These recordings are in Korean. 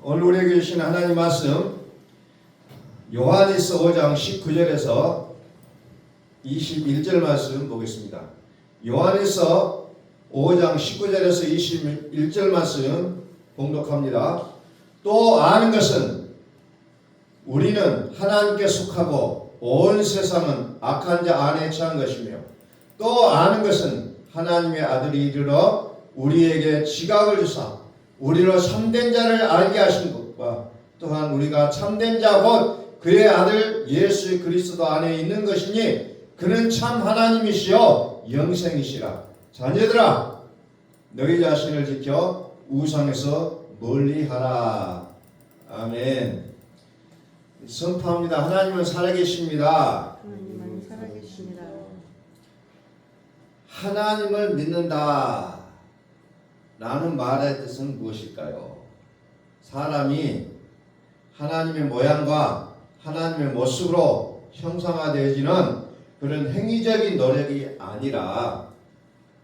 오늘 우리에게 주신 하나님 말씀 요한일서 5장 19절에서 21절 말씀 보겠습니다. 요한일서 5장 19절에서 21절 말씀 봉독합니다. 또 아는 것은 우리는 하나님께 속하고 온 세상은 악한 자 안에 처한 것이며 또 아는 것은 하나님의 아들이 이르러 우리에게 지각을 주사 우리로 참된 자를 알게 하신 것과 또한 우리가 참된 자 곧 그의 아들 예수 그리스도 안에 있는 것이니 그는 참 하나님이시여 영생이시라. 자녀들아 너희 자신을 지켜 우상에서 멀리하라. 아멘. 선포합니다. 하나님은 살아계십니다. 하나님은 살아계십니다. 하나님을 믿는다 라는 말의 뜻은 무엇일까요? 사람이 하나님의 모양과 하나님의 모습으로 형상화되어지는 그런 행위적인 노력이 아니라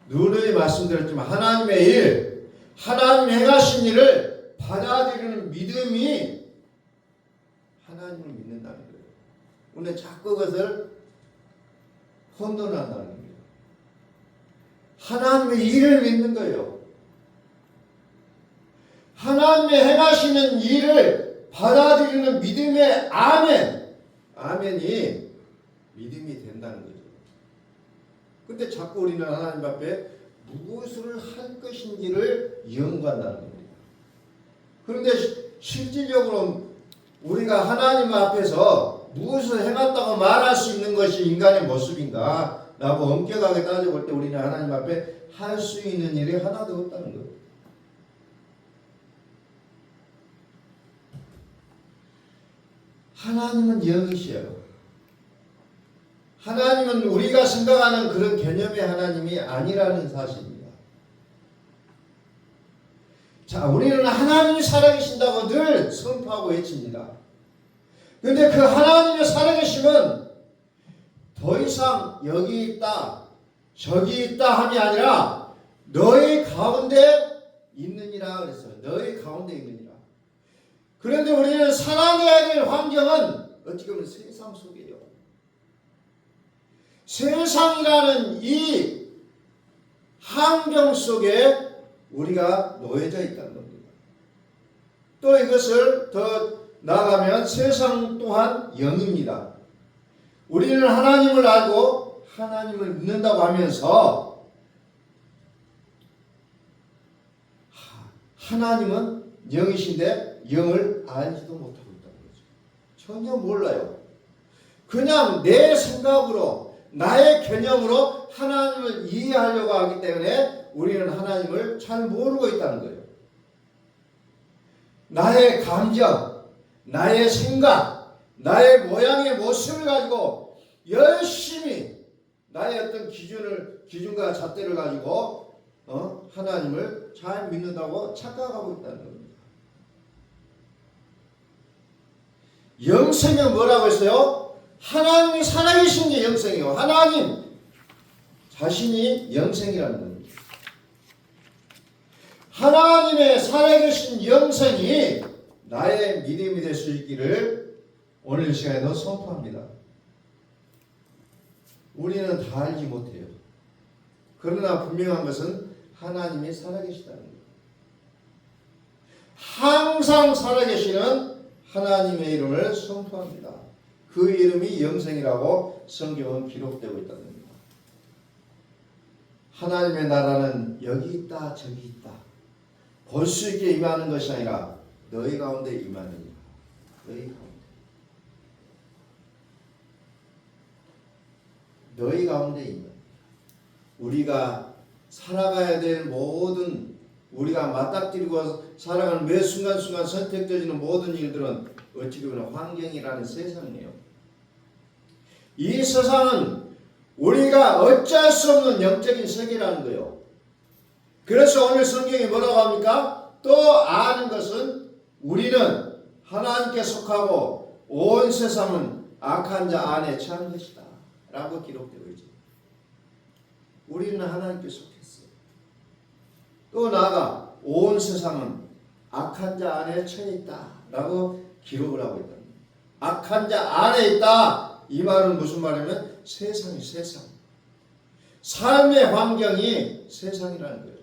누누이 말씀드렸지만 하나님의 일, 하나님 행하신 일을 받아들이는 믿음이 하나님을 믿는다는 거예요. 근데 자꾸 그것을 혼돈한다는 거예요. 하나님의 일을 믿는 거예요. 하나님의 행하시는 일을 받아들이는 믿음의 아멘이 믿음이 된다는 거죠. 근데 자꾸 우리는 하나님 앞에 무엇을 할 것인지를 연구한다는 겁니다. 그런데 실질적으로 우리가 하나님 앞에서 무엇을 해놨다고 말할 수 있는 것이 인간의 모습인가 라고 엄격하게 따져볼 때 우리는 하나님 앞에 할 수 있는 일이 하나도 없다는 거예요. 하나님은 영이시에요. 하나님은 우리가 생각하는 그런 개념의 하나님이 아니라는 사실입니다. 자, 우리는 하나님이 살아계신다고 늘 선포하고 외칩니다. 그런데 그 하나님의 살아계심은 더 이상 여기 있다, 저기 있다 함이 아니라 너희 가운데 있느니라 그랬어요. 너희 가운데 있느니라. 그런데 우리는 살아가야 될 환경은 어떻게 보면 세상 속이에요. 세상이라는 이 환경 속에 우리가 놓여져 있다는 겁니다. 또 이것을 더 나아가면 세상 또한 영입니다. 우리는 하나님을 알고 하나님을 믿는다고 하면서 하나님은 영이신데 영을 알지도 못하고 있다는 거죠. 전혀 몰라요. 그냥 내 생각으로 나의 개념으로 하나님을 이해하려고 하기 때문에 우리는 하나님을 잘 모르고 있다는 거예요. 나의 감정, 나의 생각, 나의 모양의 모습을 가지고 열심히 나의 어떤 기준과 잣대를 가지고 하나님을 잘 믿는다고 착각하고 있다는 겁니다. 영생은 뭐라고 했어요? 하나님이 살아계신 게 영생이에요. 하나님 자신이 영생이라는 겁니다. 하나님의 살아계신 영생이 나의 믿음이 될 수 있기를 오늘 시간에도 선포합니다. 우리는 다 알지 못해요. 그러나 분명한 것은 하나님이 살아계시다는 거예요. 항상 살아계시는 하나님의 이름을 선포합니다. 그 이름이 영생이라고 성경은 기록되고 있다는 겁니다. 하나님의 나라는 여기 있다 저기 있다 볼 수 있게 임하는 것이 아니라 너희 가운데 임하느니라. 너희 가운데 임하느니라. 우리가 살아가야 될 모든 우리가 맞닥뜨리고 살아가는 매 순간순간 선택되어지는 모든 일들은 어찌 보면 환경이라는 세상이에요. 이 세상은 우리가 어찌할 수 없는 영적인 세계라는 거예요. 그래서 오늘 성경이 뭐라고 합니까? 또 아는 것은 우리는 하나님께 속하고 온 세상은 악한 자 안에 처한 것이다 라고 기록되고 있죠. 우리는 하나님께 속했어요. 또 나아가 온 세상은 악한 자 안에 처해 있다라고 기록을 하고 있다. 악한 자 안에 있다. 이 말은 무슨 말이냐면 세상이 세상. 삶의 환경이 세상이라는 거예요.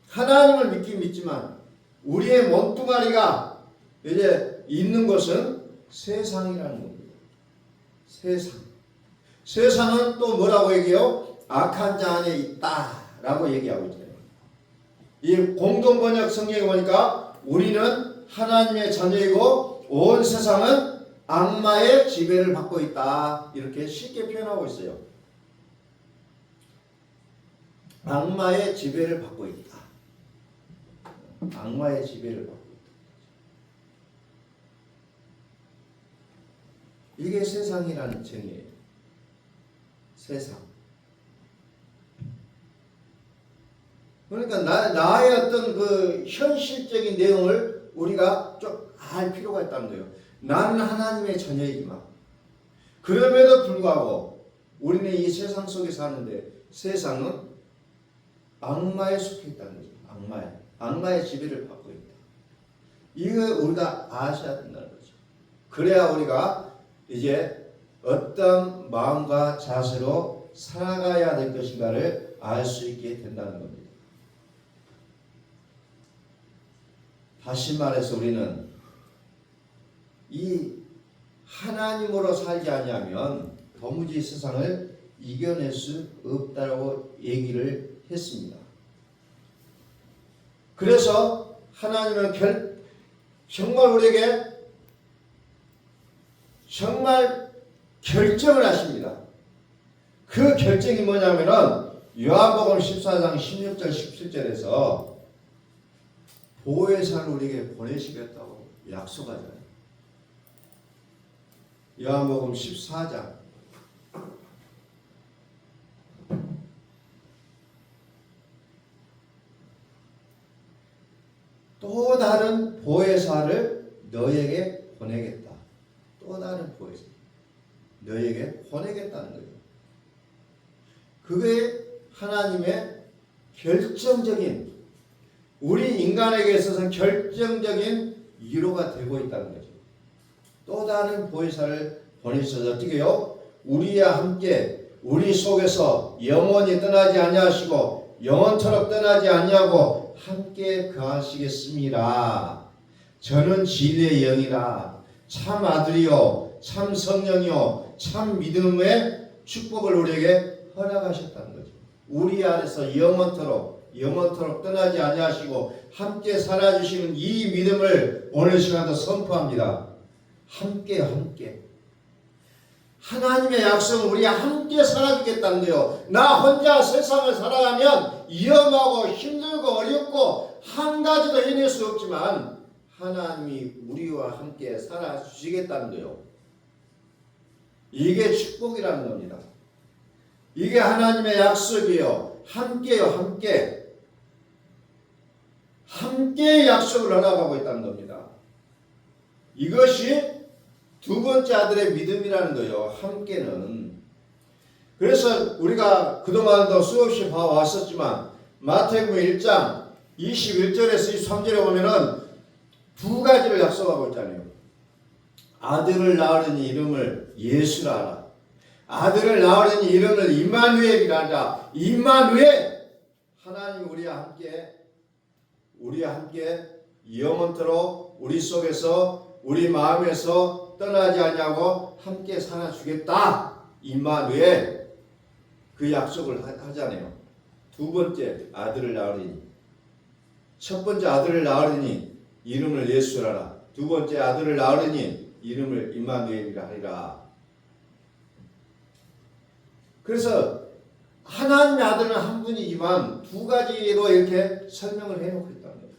하나님을 믿긴 믿지만 우리의 몸뚱아리가 이제 있는 것은 세상이라는 겁니다. 세상. 세상은 또 뭐라고 얘기해요? 악한 자 안에 있다라고 얘기하고 있어요. 이 공동번역 성경에 보니까 우리는 하나님의 자녀이고 온 세상은 악마의 지배를 받고 있다. 이렇게 쉽게 표현하고 있어요. 악마의 지배를 받고 있다. 악마의 지배를 받고 있다. 이게 세상이라는 정의예요. 세상. 그러니까 나의 어떤 그 현실적인 내용을 우리가 좀 알 필요가 있다는 거예요. 나는 하나님의 자녀이지만 그럼에도 불구하고 우리는 이 세상 속에 사는데 세상은 악마에 속해 있다는 거죠. 악마의 지배를 받고 있다. 이거 우리가 아셔야 된다는 거죠. 그래야 우리가 이제 어떤 마음과 자세로 살아가야 될 것인가를 알 수 있게 된다는 겁니다. 다시 말해서 우리는 이 하나님으로 살지 아니하면 도무지 세상을 이겨낼 수 없다고 얘기를 했습니다. 그래서 하나님은 정말 우리에게 정말 결정을 하십니다. 그 결정이 뭐냐면은 요한복음 14장 16절 17절에서 보혜사를 우리에게 보내시겠다고 약속하잖아요. 요한복음 14장 또 다른 보혜사를 너에게 보내겠다. 또 다른 보혜사 너에게 보내겠다는 거예요. 그게 하나님의 결정적인 우리 인간에게 있어서는 결정적인 위로가 되고 있다는 거죠. 또 다른 보혜사를 보내셔서 어떻게 해요? 우리와 함께 우리 속에서 영원히 떠나지 아니하시고 영원토록 떠나지 아니하고 함께 거하시겠습니다. 저는 진리의 영이라 참 아들이요 참 성령이요 참 믿음의 축복을 우리에게 허락하셨다는 거죠. 우리 안에서 영원토록 떠나지 아니하시고 함께 살아주시는 이 믿음을 오늘 시간도 선포합니다. 함께 하나님의 약속은 우리와 함께 살아주겠다는 거예요. 나 혼자 세상을 살아가면 위험하고 힘들고 어렵고 한 가지도 해낼 수 없지만 하나님이 우리와 함께 살아주시겠다는 거예요. 이게 축복이라는 겁니다. 이게 하나님의 약속이에요. 함께요. 함께 약속을 허락하고 있다는 겁니다. 이것이 두 번째 아들의 믿음이라는 거예요. 함께는. 그래서 우리가 그동안도 수없이 봐왔었지만 마태복음 1장 21절에서 23절에 보면은 두 가지를 약속하고 있잖아요. 아들을 낳으려니 이름을 예수라 하라. 아들을 낳으려니 이름을 임마누엘이라 하라. 임마누엘 하나님 우리와 함께 영원토록 우리 속에서 우리 마음에서 떠나지 아니하고 함께 살아주겠다. 임마누엘 그 약속을 하잖아요. 두 번째 아들을 낳으리니 첫 번째 아들을 낳으리니 이름을 예수라 하라. 두 번째 아들을 낳으리니 이름을 임마누엘이라 하리라. 그래서 하나님의 아들은 한 분이지만 두 가지로 이렇게 설명을 해놓고 있다는 거예요.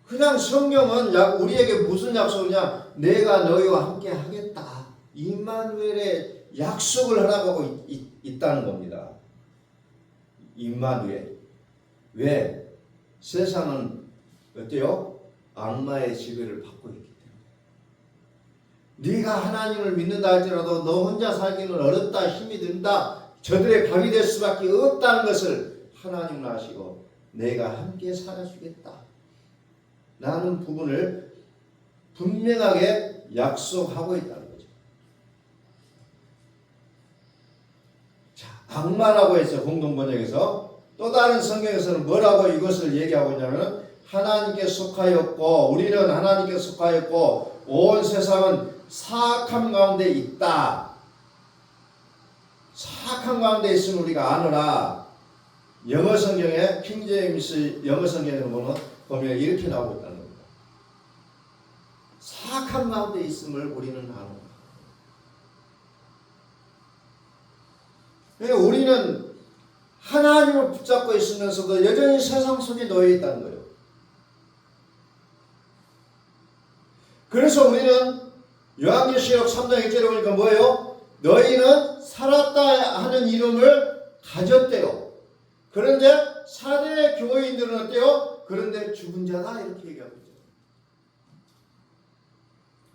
그냥 성경은 우리에게 무슨 약속이냐? 내가 너희와 함께 하겠다. 임마누엘의 약속을 하라고 있다는 겁니다. 임마누엘. 왜? 세상은 어때요? 악마의 지배를 받고 있기 때문에. 네가 하나님을 믿는다 할지라도 너 혼자 살기는 어렵다, 힘이 든다, 저들의 밥이 될 수밖에 없다는 것을 하나님을 아시고 내가 함께 살아주겠다 라는 부분을 분명하게 약속하고 있다는 거죠. 자, 악마라고 했죠. 공동번역에서. 또 다른 성경에서는 뭐라고 이것을 얘기하고 있냐면 하나님께 속하였고 우리는 하나님께 속하였고 온 세상은 사악함 가운데 있다. 사악함 가운데 있으면 우리가 아노라. 영어 성경에 킹제임스 영어 성경에 보면 이렇게 나오고 있다는 겁니다. 사악함 가운데 있음을 우리는 아노라. 그러니까 우리는 하나님을 붙잡고 있으면서도 여전히 세상 속에 놓여 있다는 거예요. 그래서 우리는 요한계시록 3장 1절에 보니까 뭐예요? 너희는 살았다 하는 이름을 가졌대요. 그런데 사대 교인들은 어때요? 그런데 죽은 자다 이렇게 얘기하고 있죠.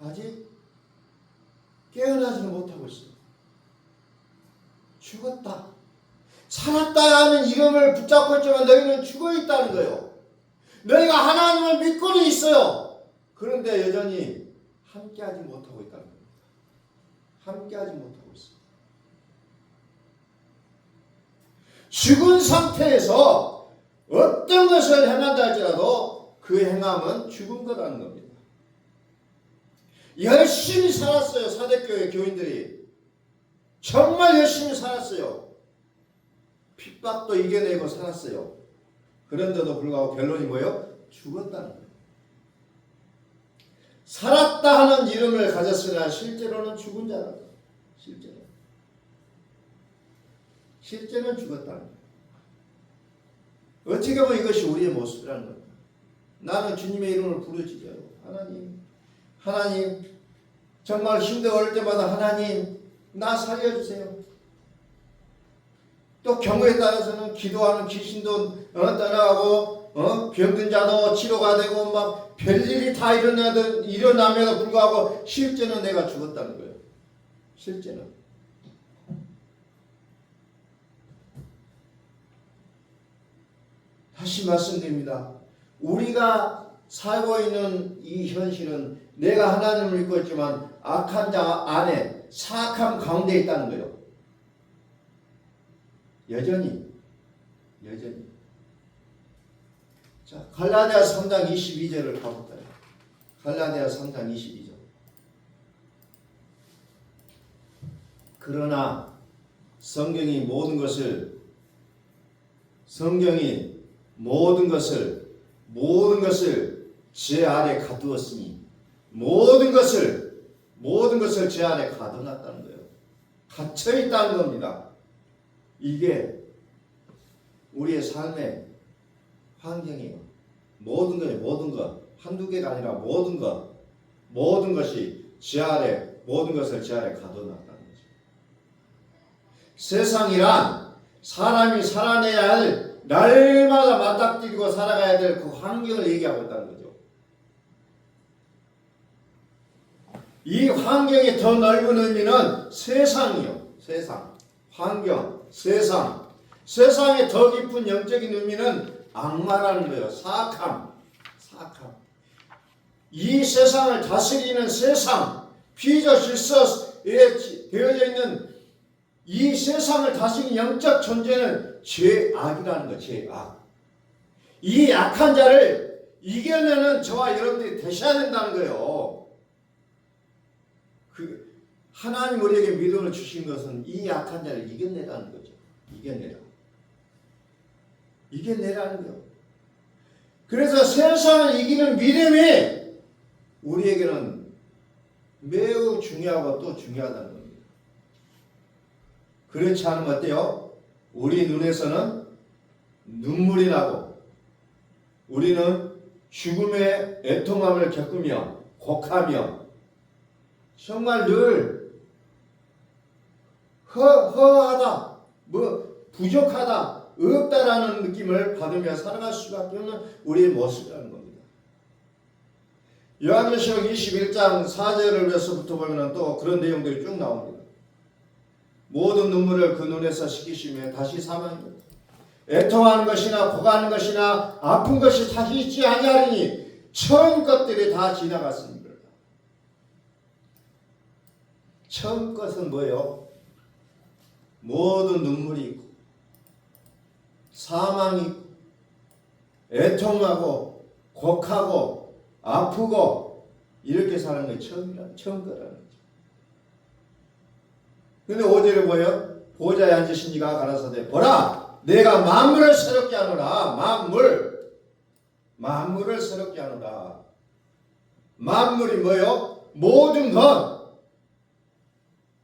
아직 깨어나지는 못하고 있어요. 죽었다. 살았다 하는 이름을 붙잡고 있지만 너희는 죽어 있다는 거예요. 너희가 하나님을 믿고는 있어요. 그런데 여전히 함께하지 못하고 있다는 겁니다. 함께하지 못하고 있어요. 죽은 상태에서 어떤 것을 행한다 할지라도 그 행함은 죽은 거라는 겁니다. 열심히 살았어요. 사대교회 교인들이. 정말 열심히 살았어요. 핍박도 이겨내고 살았어요. 그런데도 불구하고 결론이 뭐예요? 죽었다는 거예요. 살았다 하는 이름을 가졌으나 실제로는 죽은 자다. 실제는 죽었다는 거예요. 어떻게 보면 이것이 우리의 모습이라는 겁니다. 나는 주님의 이름을 부르짖어요. 하나님 정말 힘들고 어릴 때마다 하나님 나 살려주세요. 또 경우에 따라서는 기도하는 귀신도 떠나가고 병든 자도 치료가 되고 막 별일이 다 일어남에도 불구하고 실제는 내가 죽었다는 거예요. 실제는. 다시 말씀드립니다. 우리가 살고 있는 이 현실은 내가 하나님을 믿고 있지만 악한 자 안에 사악함 가운데 있다는 거예요. 여전히. 자, 갈라디아 3장 22절을 가볼까요? 갈라디아 3장 22절. 그러나 성경이 모든 것을 제 아래 가두었으니 모든 것을 제 아래 가둬놨다는 거예요. 갇혀 있다는 겁니다. 이게 우리의 삶의 환경이에요. 모든 것 한두 개가 아니라 모든 것이 제 아래 모든 것을 제 아래 가둬놨다는 거죠. 세상이란 사람이 살아내야 할 날마다 맞닥뜨리고 살아가야 될 그 환경을 얘기하고 있다는 거죠. 이 환경의 더 넓은 의미는 세상이요. 환경, 세상의 더 깊은 영적인 의미는 악마라는 거예요. 사악함. 이 세상을 다스리는 세상, 피조 질서에 되어져 있는 이 세상을 다스리는 영적 존재는 죄악이라는 거예요. 죄악. 이 악한 자를 이겨내는 저와 여러분들이 되셔야 된다는 거예요. 하나님 우리에게 믿음을 주신 것은 이 악한 자를 이겨내라는 거죠. 이겨내라는 거예요. 그래서 세상을 이기는 믿음이 우리에게는 매우 중요하고 또 중요하다는 겁니다. 그렇지 않으면 어때요? 우리 눈에서는 눈물이 나고 우리는 죽음의 애통함을 겪으며 곡하며 정말 늘 허하다, 부족하다, 없다라는 느낌을 받으며 살아갈 수밖에 없는 우리의 모습이라는 겁니다. 요한계시록 21장 4절에서부터 보면 또 그런 내용들이 쭉 나옵니다. 모든 눈물을 그 눈에서 씻기시며 다시 사망입니다. 애통하는 것이나 고가는 것이나 아픈 것이 다시 있지 아니하리니 처음 것들이 다 지나갔습니다. 처음 것은 뭐예요? 모든 눈물이 있고 사망이 있고 애통하고 곡하고 아프고 이렇게 사는 게 처음 거라는 거죠. 근데 5절에 뭐예요? 보좌에 앉으신 이가 가라사대 보라 내가 만물을 새롭게 하노라. 만물을 새롭게 하노라. 만물이 뭐예요? 모든 것.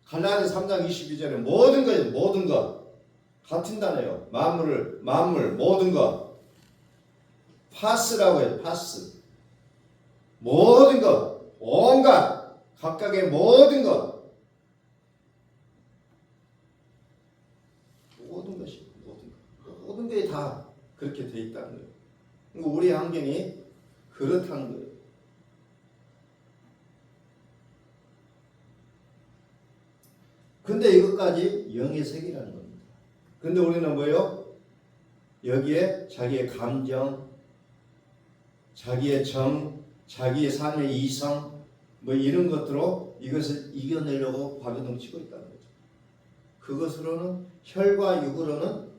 갈라디아 3장 22절에 모든 것, 모든 것 같은 단어예요. 만물, 모든 것. 파스라고 해요. 파스. 모든 것, 온갖 각각의 모든 것. 모든 게 다 그렇게 돼 있다는 거예요. 그러니까 우리 환경이 그렇다는 거예요. 근데 이것까지 영의 세계라는 겁니다. 근데 우리는 뭐예요? 여기에 자기의 감정, 자기의 정, 자기의 삶의 이성, 뭐 이런 것들로 이것을 이겨내려고 발버둥 치고 있다는 거죠. 그것으로는 혈과 육으로는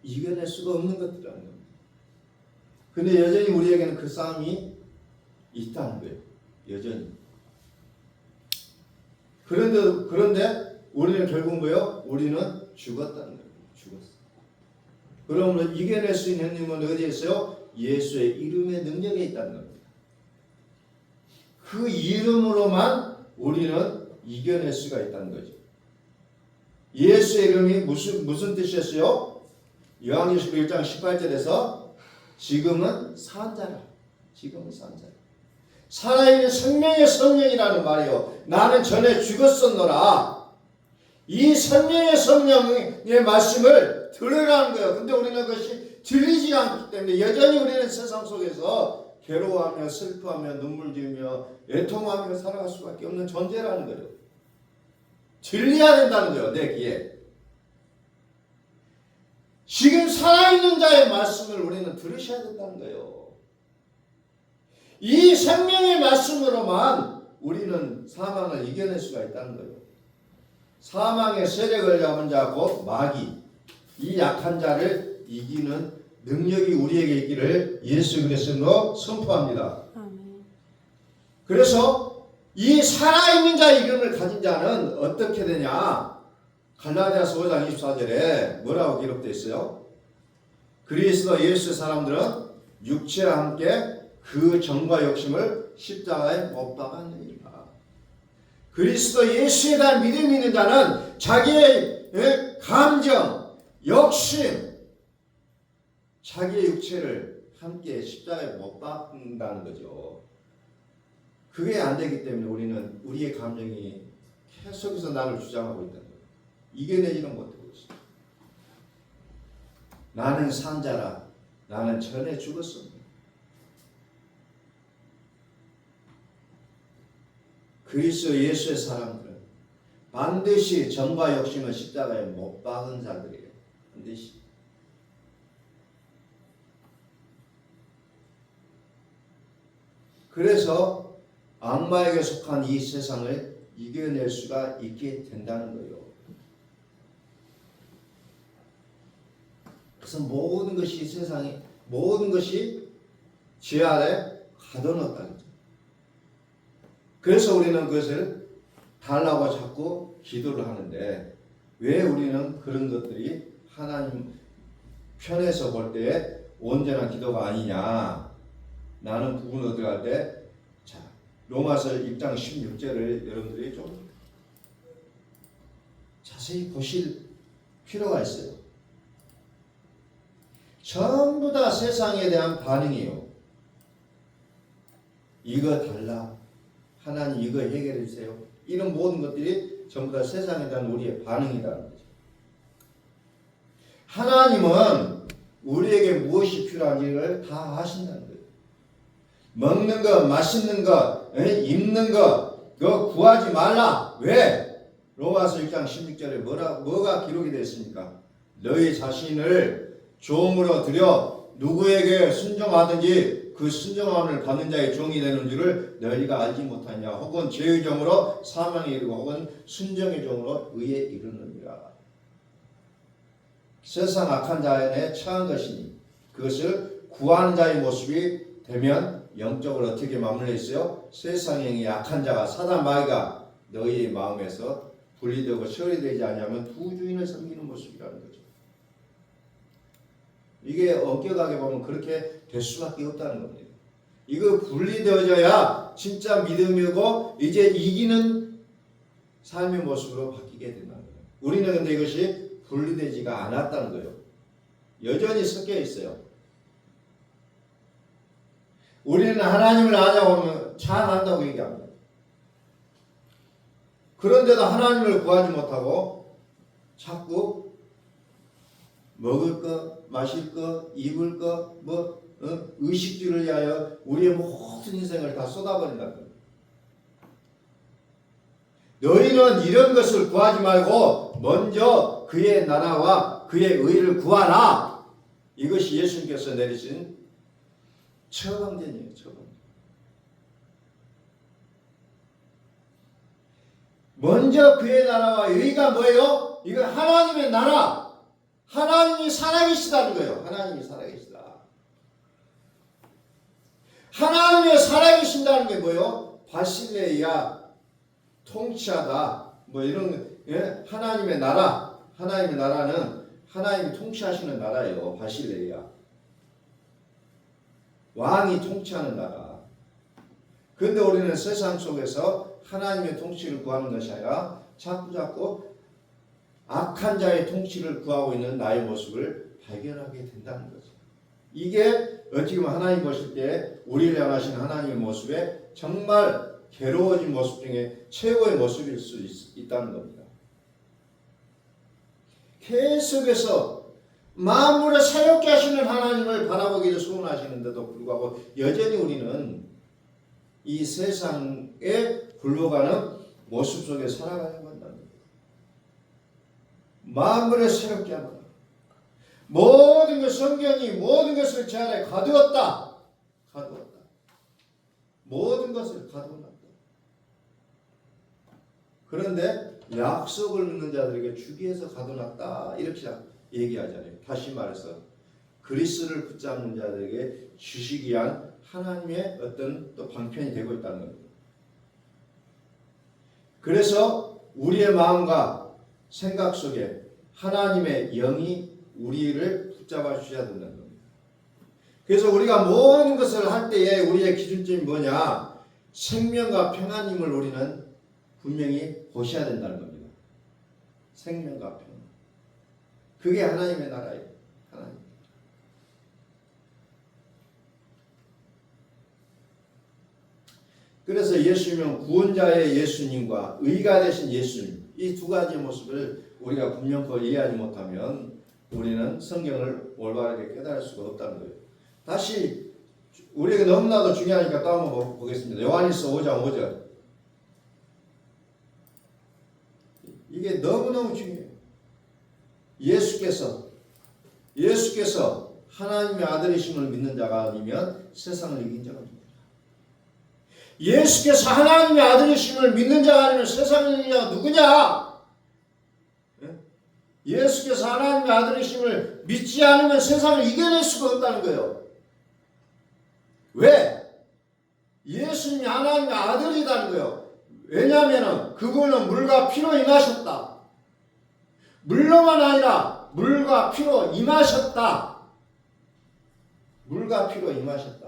이겨낼 수가 없는 것들이라는 겁니다. 근데 여전히 우리에게는 그 싸움이 있다는 거예요. 여전히. 그런데 우리는 결국 뭐예요? 우리는 죽었다는 거예요. 죽었어. 그러면 이겨낼 수 있는 힘은 어디에 있어요? 예수의 이름의 능력에 있다는 겁니다. 그 이름으로만 우리는 이겨낼 수가 있다는 거죠. 예수의 이름이 무슨 뜻이었어요? 요한계시록 1장 18절에서 지금은 산 자라. 지금은 산 자라. 살아있는 생명의 성령이라는 말이요. 나는 전에 죽었었노라. 이 생명의 성령의 말씀을 들으라는 거예요. 근데 우리는 그것이 들리지 않기 때문에 여전히 우리는 세상 속에서 괴로워하며 슬퍼하며 눈물 지으며 애통하며 살아갈 수밖에 없는 존재라는 거예요. 들려야 된다는 거예요. 내 귀에. 지금 살아있는 자의 말씀을 우리는 들으셔야 된다는 거예요. 이 생명의 말씀으로만 우리는 사망을 이겨낼 수가 있다는 거예요. 사망의 세력을 잡은 자 곧 마귀, 이 약한 자를 이기는 능력이 우리에게 있기를 예수 그리스도로 선포합니다. 그래서 이 살아있는 자의 이름을 가진 자는 어떻게 되냐? 갈라디아서 5장 24절에 뭐라고 기록되어 있어요? 그리스도 예수의 사람들은 육체와 함께 그 정과 욕심을 십자가에 못 박았느니라. 그리스도 예수에 대한 믿음이 있는 자는 자기의 감정, 욕심, 자기의 육체를 함께 십자가에 못 박는다는 거죠. 그게 안 되기 때문에 우리는 우리의 감정이 계속해서 나를 주장하고 있다는 거예요. 이겨내지는 못하고 있어요. 나는 산자라. 나는 전에 죽었습니다. 그리스도 예수의 사람들은 반드시 정과 욕심을 십자가에 못 박은 자들이에요. 반드시. 그래서 악마에게 속한 이 세상을 이겨낼 수가 있게 된다는 거예요. 그래서 모든 것이 세상에 모든 것이 죄 아래 가둬놓았다는 거죠. 그래서 우리는 그것을 달라고 자꾸 기도를 하는데 왜 우리는 그런 것들이 하나님 편에서 볼 때에 온전한 기도가 아니냐? 나는 부분 얻으러 갈 때 자, 로마서 1장 16절을 여러분들이 좀 자세히 보실 필요가 있어요. 전부 다 세상에 대한 반응이에요. 이거 달라. 하나님 이거 해결해 주세요. 이런 모든 것들이 전부 다 세상에 대한 우리의 반응이라는 거죠. 하나님은 우리에게 무엇이 필요한지를 다 아신다는 거예요. 먹는 것, 마시는 것, 입는 것, 그거 구하지 말라. 왜? 로마서 1장 16절에 뭐가 기록이 되어 있습니까? 너희 자신을 종으로 들여 누구에게 순종하든지 그 순종함을 받는 자의 종이 되는 줄을 너희가 알지 못하냐. 혹은 죄의 종으로 사망에 이르고 혹은 순종의 종으로 의에 이르느니라. 세상 악한 자에 처한 것이니 그것을 구하는 자의 모습이 되면 영적으로 어떻게 맞물려 있어요? 세상의 악한 자가 사단 마귀가 너희의 마음에서 분리되고 처리되지 않으면 두 주인을 섬기는 모습이라는 거죠. 이게 엄격하게 보면 그렇게 될 수밖에 없다는 겁니다. 이거 분리되어져야 진짜 믿음이고 이제 이기는 삶의 모습으로 바뀌게 된다는 거예요. 우리는 근데 이것이 분리되지가 않았다는 거예요. 여전히 섞여 있어요. 우리는 하나님을 아냐고 하면 잘 안다고 얘기합니다. 그런데도 하나님을 구하지 못하고 자꾸 먹을 것, 마실 것, 입을 것, 의식주를 위하여 우리의 모든 인생을 다 쏟아버린다는 거예요. 너희는 이런 것을 구하지 말고 먼저 그의 나라와 그의 의를 구하라. 이것이 예수님께서 내리신 처방전이에요. 처방전. 먼저 그의 나라와 의가 뭐예요? 이거 하나님의 나라. 하나님이 살아계시다는 거예요. 하나님이 살아계시다. 하나님이 살아계신다는 게 뭐예요? 바실레이아 통치하다. 뭐 이런 하나님의 나라. 하나님의 나라는 하나님이 통치하시는 나라예요. 바실레이아. 왕이 통치하는 나라. 그런데 우리는 세상 속에서 하나님의 통치를 구하는 것이 아니라 자꾸 악한 자의 통치를 구하고 있는 나의 모습을 발견하게 된다는 거죠. 이게 어찌 보면 하나님 보실 때 우리를 향하신 하나님의 모습에 정말 괴로워진 모습 중에 최고의 모습일 수 있다는 겁니다. 계속해서 만물을 새롭게 하시는 하나님을 바라보기를 소원하시는데도 불구하고 여전히 우리는 이 세상에 굴러가는 모습 속에 살아가려고 한다는 거예요. 만물을 새롭게 하노라. 모든 것 성경이 모든 것을 제 안에 가두었다. 가두었다. 모든 것을 가두었다. 그런데 약속을 믿는 자들에게 주기에서 가둬놨다. 이렇게 얘기하잖아요. 다시 말해서 그리스도를 붙잡는 자들에게 주시기 위한 하나님의 어떤 또 방편이 되고 있다는 겁니다. 그래서 우리의 마음과 생각 속에 하나님의 영이 우리를 붙잡아 주셔야 된다는 겁니다. 그래서 우리가 모든 것을 할 때에 우리의 기준점이 뭐냐? 생명과 평안임을 우리는 분명히 보셔야 된다는 겁니다. 생명과 평안. 그게 하나님의 나라예요. 하나님. 그래서 예수님은 구원자의 예수님과 의가 되신 예수님, 이 두 가지 모습을 우리가 분명히 이해하지 못하면 우리는 성경을 올바르게 깨달을 수가 없다는 거예요. 다시 우리에게 너무나도 중요하니까 또 한번 보겠습니다. 요한일서 5장 5절. 이게 너무너무 중요해요. 예수께서 하나님의 아들이심을 믿는 자가 아니면 세상을 이긴 자가 아닙니다. 예수께서 하나님의 아들이심을 믿는 자가 아니면 세상을 이긴 자가 누구냐? 예수께서 하나님의 아들이심을 믿지 않으면 세상을 이겨낼 수가 없다는 거예요. 왜? 예수님이 하나님의 아들이라는 거예요. 왜냐하면 그분은 물과 피로 임하셨다. 물로만 아니라 물과 피로 임하셨다. 물과 피로 임하셨다.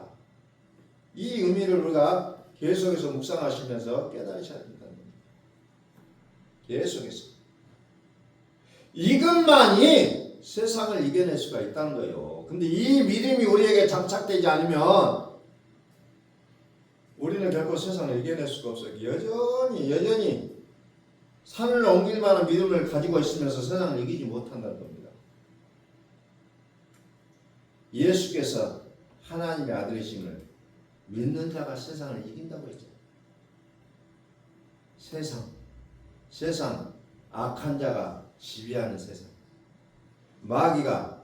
이 의미를 우리가 계속해서 묵상하시면서 깨달으셔야 된다는 겁니다. 계속해서. 이것만이 세상을 이겨낼 수가 있다는 거예요. 근데 이 믿음이 우리에게 장착되지 않으면 우리는 결코 세상을 이겨낼 수가 없어요. 여전히 산을 옮길 만한 믿음을 가지고 있으면서 세상을 이기지 못한다는 겁니다. 예수께서 하나님의 아들이심을 믿는 자가 세상을 이긴다고 했죠. 세상, 악한 자가 지배하는 세상. 마귀가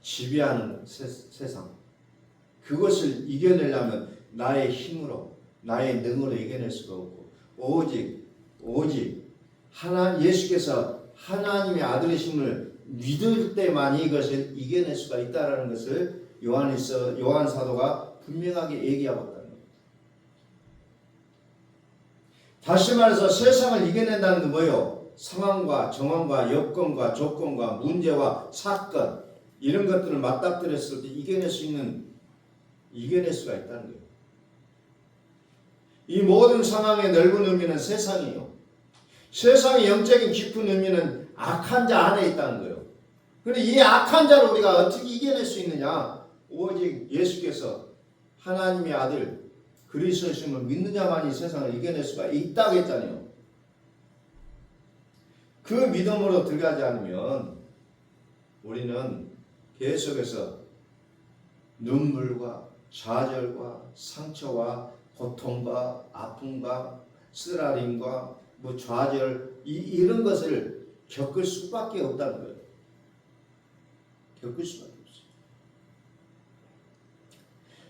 지배하는 세상, 그것을 이겨내려면 나의 힘으로, 나의 능으로 이겨낼 수가 없고, 오직 예수께서 하나님의 아들이심을 믿을 때만이 이것을 이겨낼 수가 있다라는 것을 요한 사도가 분명하게 얘기하고 있다는 겁니다. 다시 말해서 세상을 이겨낸다는 건 뭐예요? 상황과 정황과 여건과 조건과 문제와 사건, 이런 것들을 맞닥뜨렸을 때 이겨낼 수가 있다는 거예요. 이 모든 상황의 넓은 의미는 세상이에요. 세상의 영적인 깊은 의미는 악한 자 안에 있다는 거예요. 그런데 이 악한 자를 우리가 어떻게 이겨낼 수 있느냐? 오직 예수께서 하나님의 아들 그리스도심을 믿는 자만이 세상을 이겨낼 수가 있다고 했잖아요. 그 믿음으로 들어가지 않으면 우리는 계속해서 눈물과 좌절과 상처와 고통과 아픔과 쓰라림과 좌절 이런 것을 겪을 수밖에 없다는 거예요. 겪을 수밖에 없어요.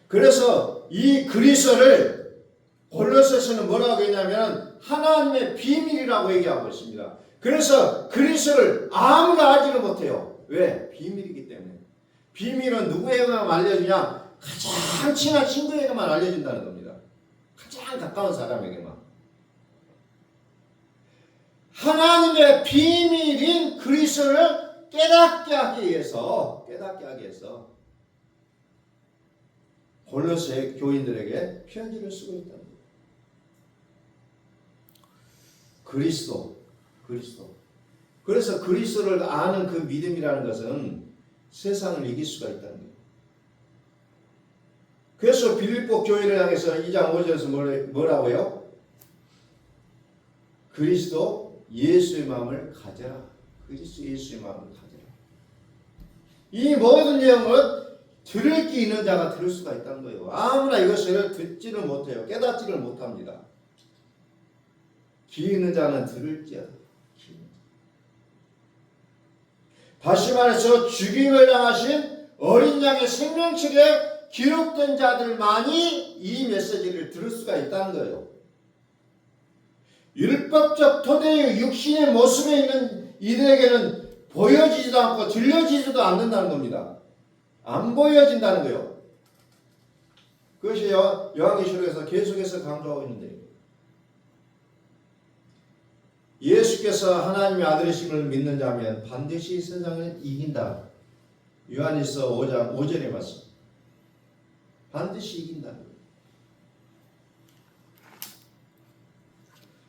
그래서 이 그리스도를 골로새서는 뭐라고 했냐면 하나님의 비밀이라고 얘기하고 있습니다. 그래서 그리스도를 아무나 알지를 못해요. 왜? 비밀이기 때문에. 비밀은 누구에게만 알려주냐? 가장 친한 친구에게만 알려준다는 겁니다. 가장 가까운 사람에게만. 하나님의 비밀인 그리스도를 깨닫게 하기 위해서 골로새 교인들에게 편지를 쓰고 있다는 거예요. 그리스도. 그래서 그리스도를 아는 그 믿음이라는 것은 세상을 이길 수가 있다는 거예요. 그래서 빌립보 교회를 향해서 2장 5절에서 뭐라고요? 그리스도 예수의 마음을 가져라. 그리스도 예수의 마음을 가져라. 이 모든 내용은 들을 게 있는 자가 들을 수가 있다는 거예요. 아무나 이것을 듣지를 못해요. 깨닫지를 못합니다. 귀 있는 자는 들을지어다. 다시 말해서 죽임을 당하신 어린 양의 생명책에 기록된 자들만이 이 메시지를 들을 수가 있다는 거예요. 율법적 토대의 육신의 모습에 있는 이들에게는 보여지지도 않고 들려지지도 않는다는 겁니다. 안 보여진다는 거예요. 그것이 요한계시록에서 계속해서 강조하고 있는데요. 예수께서 하나님의 아들이심을 믿는 자면 반드시 세상을 이긴다. 요한일서 5장 5절에 말씀. 반드시 이긴다.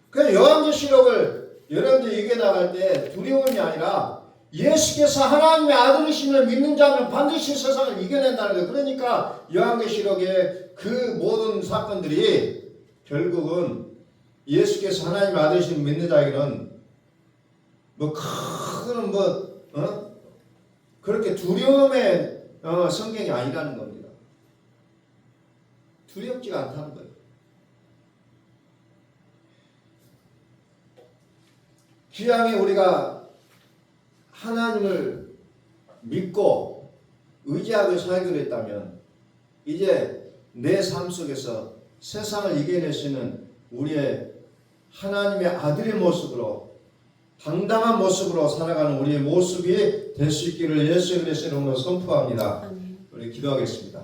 그래서 요한계시록을 여러분들이 읽어나갈 때 두려움이 아니라 예수께서 하나님의 아들이심을 믿는 자는 반드시 세상을 이겨낸다는 거예요. 그러니까 요한계시록의 그 모든 사건들이 결국은 예수께서 하나님의 아들이심을 믿는 자에게는 그렇게 두려움의 성경이 아니라는 겁니다. 두렵지가 않다는 거예요. 기왕에 우리가 하나님을 믿고 의지하고 살기로 했다면 이제 내 삶 속에서 세상을 이겨낼 수 있는 우리의 하나님의 아들의 모습으로 당당한 모습으로 살아가는 우리의 모습이 될 수 있기를 예수 그리스도의 이름으로 선포합니다. 우리 기도하겠습니다.